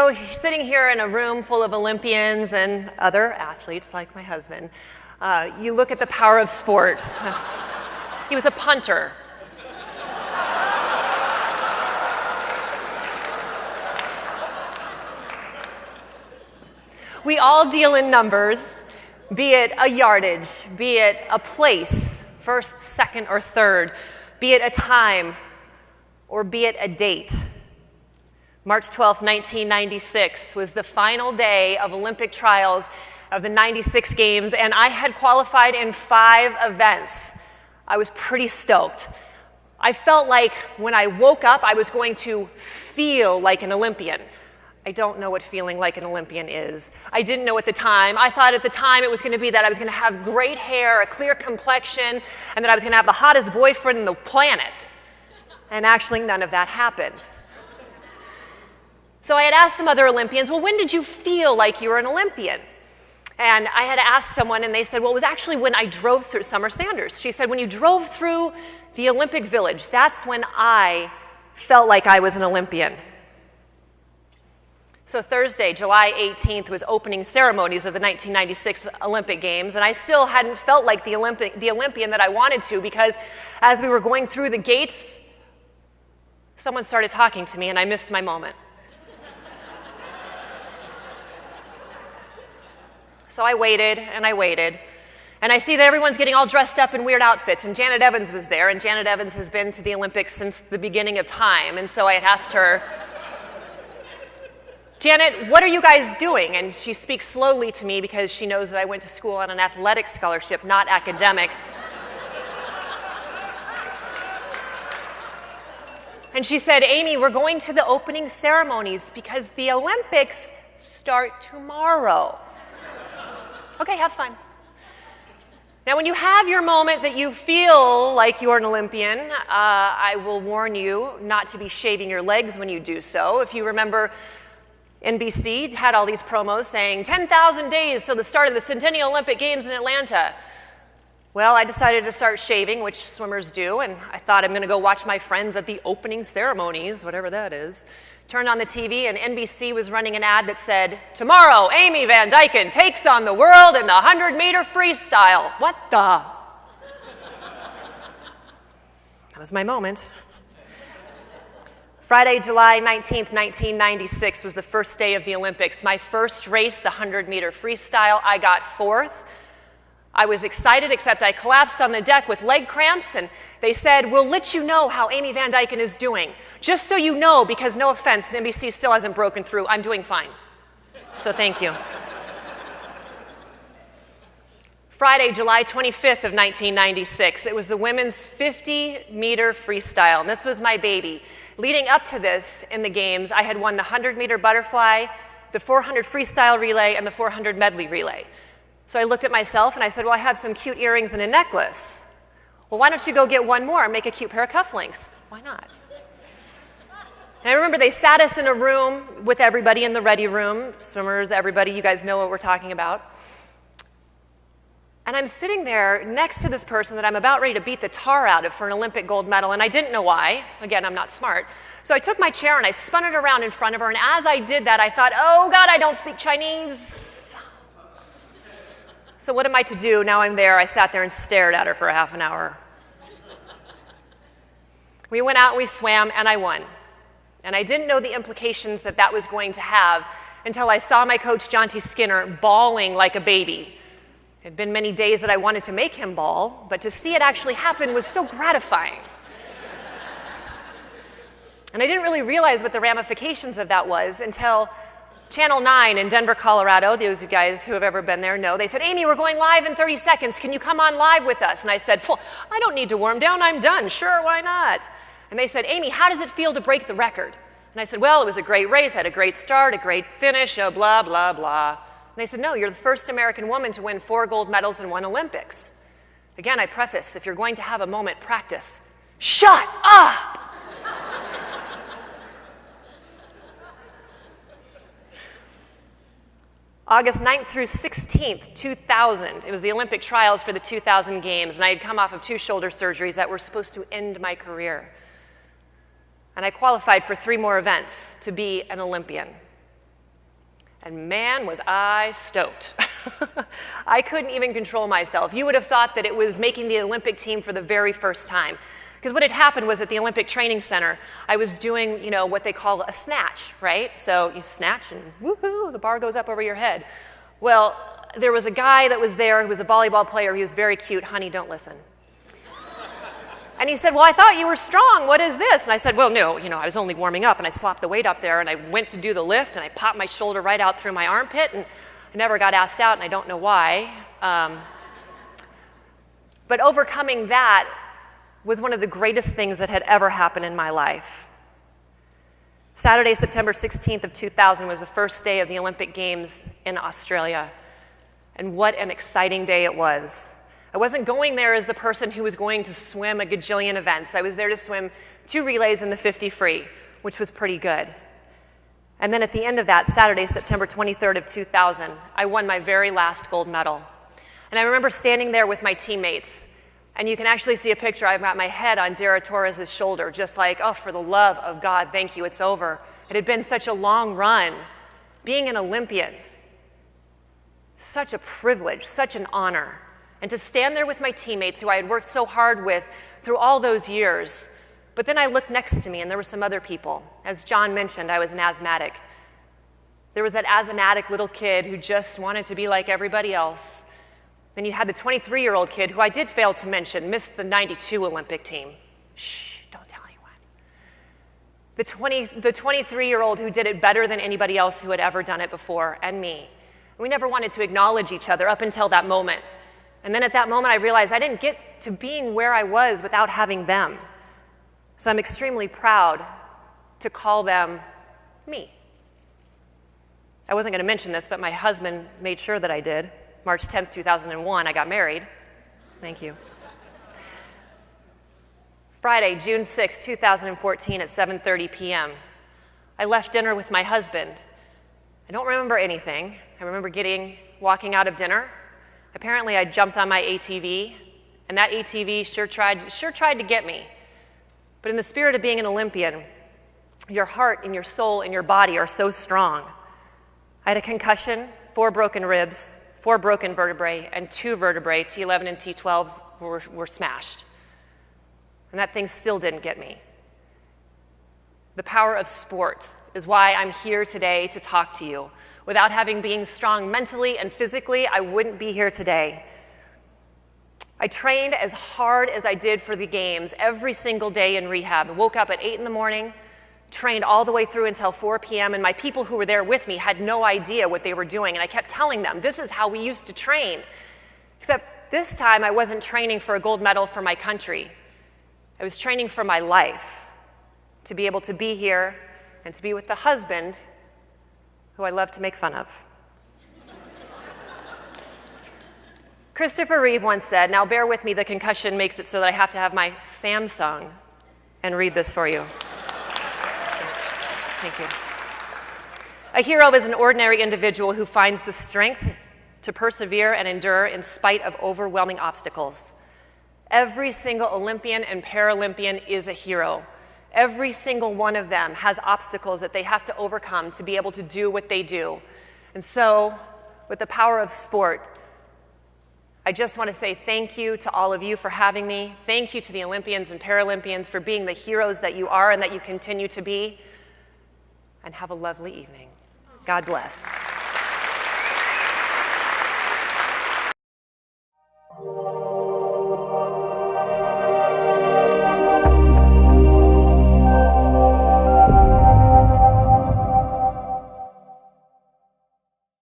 know, sitting here in a room full of Olympians and other athletes like my husband, you look at the power of sport. He was a punter. We all deal in numbers, be it a yardage, be it a place, first, second, or third, be it a time, or be it a date. March 12, 1996 was the final day of Olympic trials of the 96 games, and I had qualified in 5 events. I was pretty stoked. I felt like when I woke up, I was going to feel like an Olympian. I don't know what feeling like an Olympian is. I didn't know at the time. I thought at the time it was going to be that I was going to have great hair, a clear complexion, and that I was going to have the hottest boyfriend in the planet. And actually, none of that happened. So I had asked some other Olympians, well, when did you feel like you were an Olympian? And I had asked someone, and they said, well, it was actually when I drove through, Summer Sanders. She said, when you drove through the Olympic Village, that's when I felt like I was an Olympian. So Thursday, July 18th, was opening ceremonies of the 1996 Olympic Games, and I still hadn't felt like the Olympian that I wanted to, because as we were going through the gates, someone started talking to me, and I missed my moment. So I waited, and I see that everyone's getting all dressed up in weird outfits, and Janet Evans was there, and Janet Evans has been to the Olympics since the beginning of time, and so I had asked her, Janet, what are you guys doing? And she speaks slowly to me because she knows that I went to school on an athletic scholarship, not academic. And she said, Amy, we're going to the opening ceremonies because the Olympics start tomorrow. Okay, have fun. Now, when you have your moment that you feel like you're an Olympian, I will warn you not to be shaving your legs when you do so. If you remember, NBC had all these promos saying 10,000 days till the start of the Centennial Olympic Games in Atlanta. Well, I decided to start shaving, which swimmers do, and I thought I'm going to go watch my friends at the opening ceremonies, whatever that is. Turned on the TV, and NBC was running an ad that said, tomorrow, Amy Van Dyken takes on the world in the 100-meter freestyle. What the? That was my moment. Friday, July 19th, 1996 was the first day of the Olympics. My first race, the 100-meter freestyle, I got 4th. I was excited, except I collapsed on the deck with leg cramps, and they said, we'll let you know how Amy Van Dyken is doing. Just so you know, because no offense, NBC still hasn't broken through. I'm doing fine. So thank you. Friday, July 25th of 1996, it was the women's 50-meter freestyle, and this was my baby. Leading up to this in the games, I had won the 100-meter butterfly, the 400 freestyle relay, and the 400 medley relay. So I looked at myself and I said, well, I have some cute earrings and a necklace. Well, why don't you go get one more and make a cute pair of cufflinks? Why not? And I remember they sat us in a room with everybody in the ready room, swimmers, everybody, you guys know what we're talking about. And I'm sitting there next to this person that I'm about ready to beat the tar out of for an Olympic gold medal, and I didn't know why. Again, I'm not smart. So I took my chair and I spun it around in front of her, and as I did that, I thought, oh God, I don't speak Chinese. So what am I to do? Now I'm there. I sat there and stared at her for a half an hour. We went out and we swam, and I won. And I didn't know the implications that that was going to have until I saw my coach, John T. Skinner, bawling like a baby. It had been many days that I wanted to make him bawl, but to see it actually happen was so gratifying. And I didn't really realize what the ramifications of that was until Channel 9 in Denver, Colorado, those of you guys who have ever been there know, they said, Amy, we're going live in 30 seconds. Can you come on live with us? And I said, well, I don't need to warm down. I'm done. Sure, why not? And they said, Amy, how does it feel to break the record? And I said, well, it was a great race, had a great start, a great finish, blah, blah, blah. And they said, no, you're the first American woman to win 4 gold medals and 1 Olympics. Again, I preface, if you're going to have a moment, practice. Shut up! August 9th through 16th, 2000. It was the Olympic trials for the 2000 games, and I had come off of 2 shoulder surgeries that were supposed to end my career. And I qualified for 3 more events to be an Olympian. And man, was I stoked. I couldn't even control myself. You would have thought that it was making the Olympic team for the very first time. Because what had happened was at the Olympic Training Center, I was doing, what they call a snatch, right? So you snatch and woohoo, the bar goes up over your head. Well, there was a guy that was there who was a volleyball player. He was very cute. Honey, don't listen. And he said, well, I thought you were strong. What is this? And I said, well, no, I was only warming up, and I slopped the weight up there, and I went to do the lift, and I popped my shoulder right out through my armpit, and I never got asked out, and I don't know why. But overcoming that was one of the greatest things that had ever happened in my life. Saturday, September 16th of 2000 was the first day of the Olympic Games in Australia. And what an exciting day it was. I wasn't going there as the person who was going to swim a gajillion events. I was there to swim 2 relays in the 50 free, which was pretty good. And then at the end of that, Saturday, September 23rd of 2000, I won my very last gold medal. And I remember standing there with my teammates, and you can actually see a picture. I've got my head on Dara Torres' shoulder, just like, oh, for the love of God, thank you, it's over. It had been such a long run. Being an Olympian, such a privilege, such an honor. And to stand there with my teammates who I had worked so hard with through all those years. But then I looked next to me and there were some other people. As John mentioned, I was an asthmatic. There was that asthmatic little kid who just wanted to be like everybody else. Then you had the 23-year-old kid who I did fail to mention, missed the 92 Olympic team. Shh, don't tell anyone. The 23-year-old who did it better than anybody else who had ever done it before, and me. We never wanted to acknowledge each other up until that moment. And then at that moment, I realized I didn't get to being where I was without having them. So I'm extremely proud to call them me. I wasn't going to mention this, but my husband made sure that I did. March 10th, 2001, I got married. Thank you. Friday, June 6th, 2014 at 7:30 p.m. I left dinner with my husband. I don't remember anything. I remember walking out of dinner. Apparently, I jumped on my ATV, and that ATV sure tried to get me. But in the spirit of being an Olympian, your heart and your soul and your body are so strong. I had a concussion, 4 broken ribs, 4 broken vertebrae, and 2 vertebrae, T11 and T12, were smashed. And that thing still didn't get me. The power of sport is why I'm here today to talk to you. Without having been strong mentally and physically, I wouldn't be here today. I trained as hard as I did for the games every single day in rehab. I woke up at 8 in the morning, trained all the way through until 4 p.m., and my people who were there with me had no idea what they were doing, and I kept telling them, this is how we used to train. Except this time, I wasn't training for a gold medal for my country. I was training for my life, to be able to be here and to be with the husband who I love to make fun of. Christopher Reeve once said, now bear with me, the concussion makes it so that I have to have my Samsung and read this for you. Thank you. A hero is an ordinary individual who finds the strength to persevere and endure in spite of overwhelming obstacles. Every single Olympian and Paralympian is a hero. Every single one of them has obstacles that they have to overcome to be able to do what they do. And so, with the power of sport, I just want to say thank you to all of you for having me. Thank you to the Olympians and Paralympians for being the heroes that you are and that you continue to be. And have a lovely evening. God bless.